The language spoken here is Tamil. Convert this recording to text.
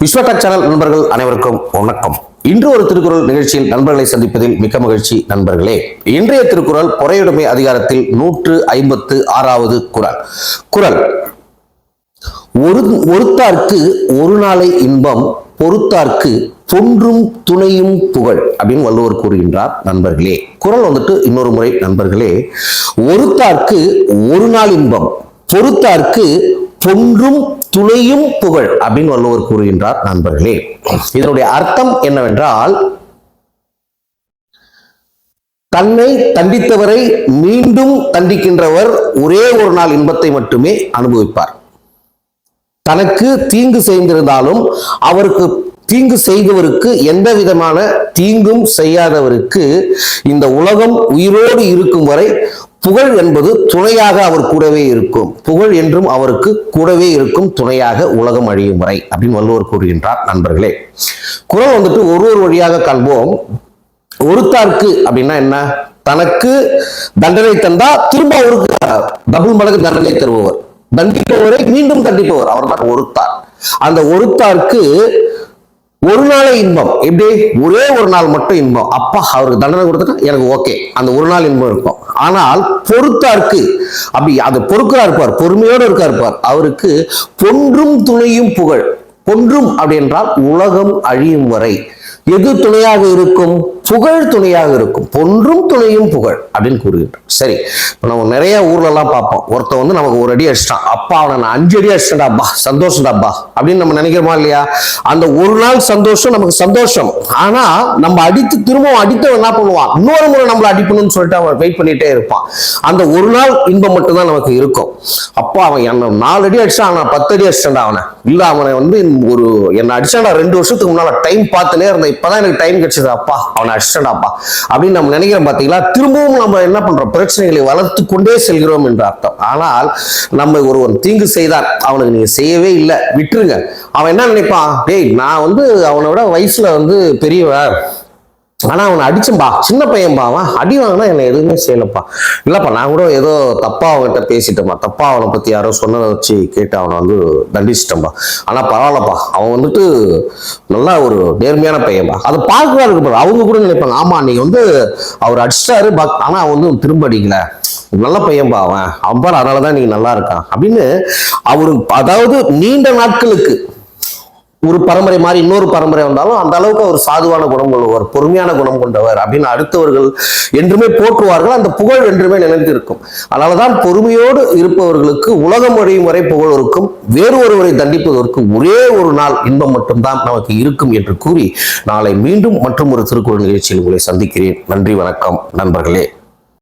விஸ்வடெக் சேனல் நண்பர்கள் அனைவருக்கும் வணக்கம். இன்று ஒரு திருக்குறள் நிகழ்ச்சியில் நண்பர்களை சந்திப்பதில் மிக்க மகிழ்ச்சி. நண்பர்களே, இன்றைய திருக்குறள் பொறையுடைமை அதிகாரத்தில் 156வது குறள். ஒருத்தார்க்கு ஒரு நாளை இன்பம், பொறுத்தார்க்கு பொன்றும் துணையும் புகழ் அப்படின்னு வள்ளுவர் கூறுகின்றார். நண்பர்களே, குறள் இன்னொரு முறை நண்பர்களே, ஒருத்தார்க்கு ஒரு நாள் இன்பம், பொறுத்தார்க்கு பொன்றும் துணையும் புகழ் அப்படின்னு வள்ளுவர் கூறுகின்றார். நண்பர்களே, இதனுடைய அர்த்தம் என்னவென்றால், தன்னை தண்டித்தவரை மீண்டும் தண்டிக்கின்றவர் ஒரே ஒரு நாள் இன்பத்தை மட்டுமே அனுபவிப்பார். தனக்கு தீங்கு செய்திருந்தாலும் அவருக்கு தீங்கு செய்தவருக்கு எந்த விதமான தீங்கும் செய்யாதவருக்கு இந்த உலகம் உயிரோடு இருக்கும் வரை புகழ் என்பது துணையாக அவர் கூடவே இருக்கும். புகழ் என்றும் அவருக்கு கூடவே இருக்கும், துணையாக உலகம் அழியும் வரை அப்படின்னு வள்ளுவர் கூறுகின்றார். நண்பர்களே, குறள் ஒரு வழியாக காண்போம். ஒருத்தார்க்கு அப்படின்னா என்ன? தனக்கு தண்டனை தந்தா திரும்ப அவருக்கு டபுள் மடங்கு தண்டனை தருபவர், தண்டிப்பவரை மீண்டும் தண்டிப்பவர், அவர் தான் ஒருத்தார். அந்த ஒருத்தார்க்கு ஒரு நாளை இன்பம், எப்படி ஒரே ஒரு நாள் மட்டும் இன்பம். அப்பா அவருக்கு தண்டனை கொடுத்துட்டா எனக்கு ஓகே, அந்த ஒரு நாள் இன்பம் இருக்கும். ஆனால் பொறுத்தார்க்கு அப்படி அது பொறுக்கிறா இருப்பார், பொறுமையோடு இருக்கா இருப்பார், அவருக்கு பொன்றும் துணையும் புகழ். பொன்றும் அப்படி என்றால் உலகம் அழியும் வரை எது துணையாக இருக்கும்? புகழ் துணையாக இருக்கும். பொன்றும் துணையும் புகழ் அப்படின்னு கூறுகின்றோம். சரி, நம்ம நிறைய ஊர்ல எல்லாம் பார்ப்போம், ஒருத்தன் நமக்கு ஒரு அடி அடிச்சிட்டான், அப்பா அவனை நான் 5 அடி அடிச்சிட்டேன்டாப்பா, சந்தோஷம்டாப்பா அப்படின்னு நம்ம நினைக்கிறோமா இல்லையா? அந்த ஒரு நாள் சந்தோஷம் நமக்கு சந்தோஷம். ஆனா நம்ம அடித்து திரும்பவும் அடித்தவன் என்ன பண்ணுவான்? இன்னொரு முறை நம்மளை அடிக்கணும்னு சொல்லிட்டு அவன் வெயிட் பண்ணிட்டே இருப்பான். அந்த ஒரு நாள் இன்பம் மட்டும்தான் நமக்கு இருக்கும். அப்பா அவன் என்ன 4 அடி அடிச்சான், அவனை 10 அடி அடிச்சிட்டான்டா, அவனை இல்ல அவனை என்ன அடிச்சான்டா 2 வருஷத்துக்கு முன்னால டைம் பார்த்துனே இருந்தேன், இப்பதான் எனக்கு டைம் கிடைச்சது, அப்பா அவனை அடிச்சிட்டான்டாப்பா அப்படின்னு நம்ம நினைக்கிறோம். பாத்தீங்களா, திரும்பவும் நம்ம என்ன பண்றோம்? பிரச்சனைகளை வளர்த்து கொண்டே செல்கிறோம் என்று அர்த்தம். ஆனால் நம்ம ஒருவன் தீங்கு செய்தார், அவனுக்கு நீங்க செய்யவே இல்லை, விட்டுருங்க. அவன் என்ன நினைப்பான்? டேய், நான் அவனை விட வயசுல பெரியவன், ஆனா அவனை அடிச்சம்பா, சின்ன பையன்பா, அவன் அடி வாங்கினா என்ன எதுவுமே செய்யலப்பா, இல்லப்பா நான் கூட ஏதோ தப்பா அவன்கிட்ட பேசிட்டேன்பா, தப்பா அவனை பத்தி யாரோ சொன்னதை வச்சு கேட்டு அவனை தண்டிச்சிட்டம்பா, ஆனா பரவாயில்லப்பா அவன் நல்லா ஒரு நேர்மையான பையன்பா. அதை பார்க்கறாரு. அவங்க கூட நினைப்பாங்க, ஆமா நீ அவர் அடிச்சிட்டாரு, ஆனா அவன் திரும்ப அடிக்கல, நல்ல பையன்பா அவன் பாரு, அதனாலதான் நீங்க நல்லா இருக்கான் அப்படின்னு அவரு, அதாவது நீண்ட நாட்களுக்கு ஒரு பரம்பரை மாதிரி இன்னொரு பரம்பரை வந்தாலும் அந்த அளவுக்கு அவர் சாதுவான குணம் கொண்டவர், பொறுமையான குணம் கொண்டவர் அப்படின்னு அடுத்தவர்கள் என்றுமே போற்றுவார்கள். அந்த புகழ் என்றுமே நினைத்து இருக்கும். அதனாலதான் பொறுமையோடு இருப்பவர்களுக்கு உலகம் அழியும் வரை புகழ் இருக்கும், வேறு ஒருவரை தண்டிப்பதற்கு ஒரே ஒரு நாள் இன்பம் மட்டும்தான் நமக்கு இருக்கும் என்று கூறி நாளை மீண்டும் மற்றும் ஒரு திருக்குறள் நிகழ்ச்சியில் உங்களை சந்திக்கிறேன். நன்றி, வணக்கம் நண்பர்களே.